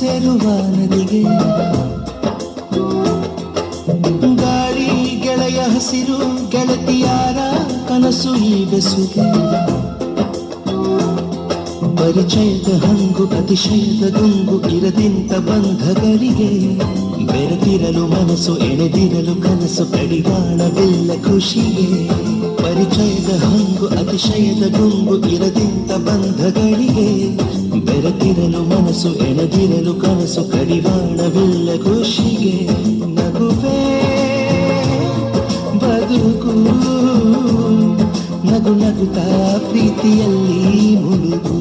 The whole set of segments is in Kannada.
ಸೇರುವ ನದಿಗೆ ಗಾಳಿ ಗೆಳೆಯ ಹಸಿರು ಗೆಳತಿಯಾರ ಕನಸು ಈ ಬೆಸುಗೆ ಪರಿಚಯದ ಹಂಗು ಅತಿಶಯದ ಗುಂಗು ಇರದಿಂತ ಬಂಧಗಳಿಗೆ ಬೆರೆತಿರಲು ಮನಸ್ಸು ಎಳೆದಿರಲು ಕನಸು ಕಡಿವಾಣವಿಲ್ಲ ಖುಷಿಗೆ ಪರಿಚಯದ ಹಂಗು ಅತಿಶಯದ ಗುಂಗು ಇರದಿಂತ ಬಂಧಗಳಿಗೆ ಬೆರೆತಿರಲು ಮನಸ್ಸು ಎಳೆದಿರಲು ಕನಸು ಕಡಿವಾಣವಿಲ್ಲ ಖುಷಿಗೆ ನಗುವೆ ಬದುಕು ನಗು ನಗುತ್ತಾ ಪ್ರೀತಿಯಲ್ಲಿ ಮುಳುಗು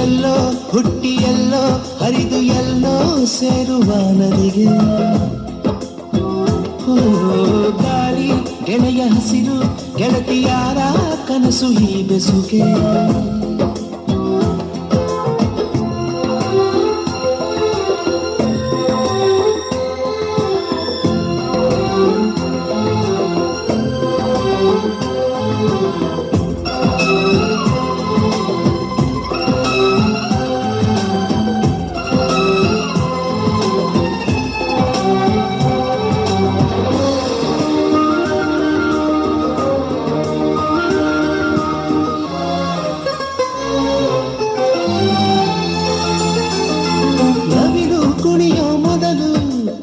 ಎಲ್ಲೋ ಹುಟ್ಟಿ ಎಲ್ಲೋ ಹರಿದು ಎಲ್ಲೋ ಸೇರುವ ನದಿಗೆ ಗಾಳಿ ಗೆಳೆಯ ಹಸಿರು ಗೆಳತಿಯಾರ ಕನಸು ಈ ಬೆಸುಗೆ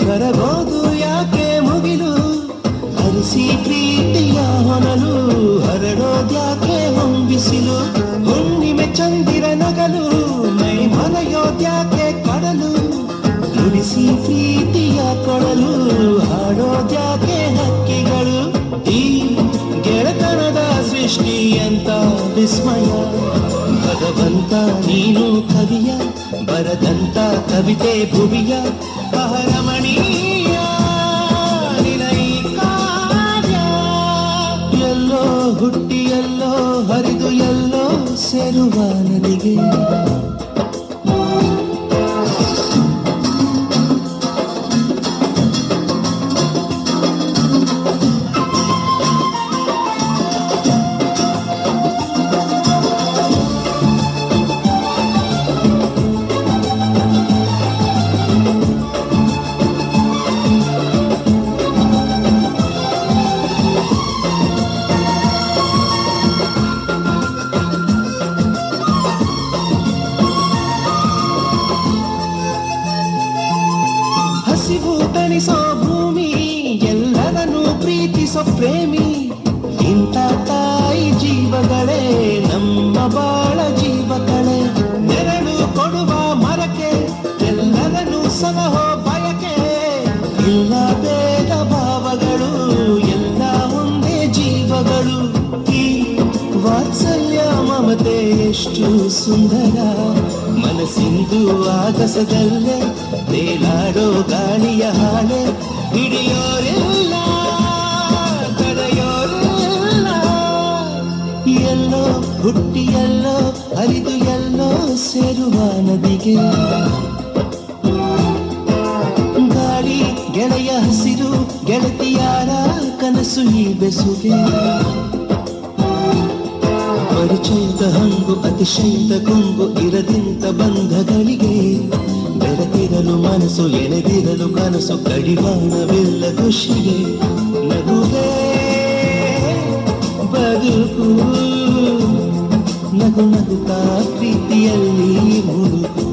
ಕರಗೋದು ಯಾಕೆ ಮುಗಿಲು ಹರಿಸಿ ಪ್ರೀತಿಯ ಹೊನಲು ಹರಡೋದ್ಯಾಕೆ ಹೊಂಬಿಸಿಲು ಹುಣ್ಣಿಮೆ ಚಂದಿರ ನಗಲು ಮೈ ಮರೆಯೋದ್ಯಾಕೆ ಕಡಲು ನುಡಿಸಿ ಪ್ರೀತಿಯ ಕೊಡಲು ಹಾಡೋದ್ಯಾಕೆ ಹಕ್ಕಿಗಳು ಈ ಗೆಳೆತನದ ಸೃಷ್ಟಿ ಅಂತ ವಿಸ್ಮಯ ಭಗವಂತ ನೀನು ಕವಿಯ ಬರದಂತ ಕವಿತೆ ಭುವಿಯ ರಮಣೀಯ ನಿನೈ ಕಾರ್ಯ ಎಲ್ಲೋ ಹುಟ್ಟಿ ಎಲ್ಲೋ ಹರಿದು ಎಲ್ಲೋ ಸೇರುವ ನದಿಗೆ ಹಸಿವು ತಣಿಸೋ ಭೂಮಿ ಎಲ್ಲರನ್ನೂ ಪ್ರೀತಿಸೋ ಪ್ರೇಮಿ ಇಂಥ ತಾಯಿ ಜೀವಗಳೇ ನಮ್ಮ ಬಾಳ ಜೀವಗಳೇ ನೆರಳು ಕೊಡುವ ಮರಕ್ಕೆ ಎಲ್ಲರನ್ನೂ ಸಲಹೋ ಬಯಕೆ ಇಲ್ಲ ಭೇದ ಭಾವಗಳು ಎಲ್ಲ ಒಂದೇ ಜೀವಗಳು ಈ ವಾತ್ಸಲ್ಯ ಮಮತೆ ಎಷ್ಟು ಸುಂದರ ಮನಸ್ಸಿಂದು ಆಗಸದಲ್ಲೇ ತೇಲಾಡೋ ಗಾಳಿಯ ಹಾಳೆ ಹಿಡಿಯೋರಿಲ್ಲ ತಡೆಯೋರಿಲ್ಲ ಎಲ್ಲೋ ಹುಟ್ಟಿ ಎಲ್ಲೋ ಹರಿದು ಎಲ್ಲೋ ಸೇರುವ ನದಿಗೆ ಗಾಳಿ ಗೆಳೆಯ ಹಸಿರು ಗೆಳತಿಯಾರ ಕನಸು ಈ ಬೆಸುಗೆ ಪರಿಚಯದ ಹಂಗು ಅತಿಶಯದ ಗುಂಗು ಇರದಿಂತ ಬಂಧಗಳಿಗೆ ಬೆರೆತಿರಲು ಮನಸ್ಸು ಎಳೆದಿರಲು ಕನಸು ಕಡಿವಾಣವಿಲ್ಲ ಖುಷಿಗೆ ನಗುವೆ ಬದುಕು ನಗು ನಗುತ್ತಾ ಪ್ರೀತಿಯಲ್ಲಿ ಮುಳುಗು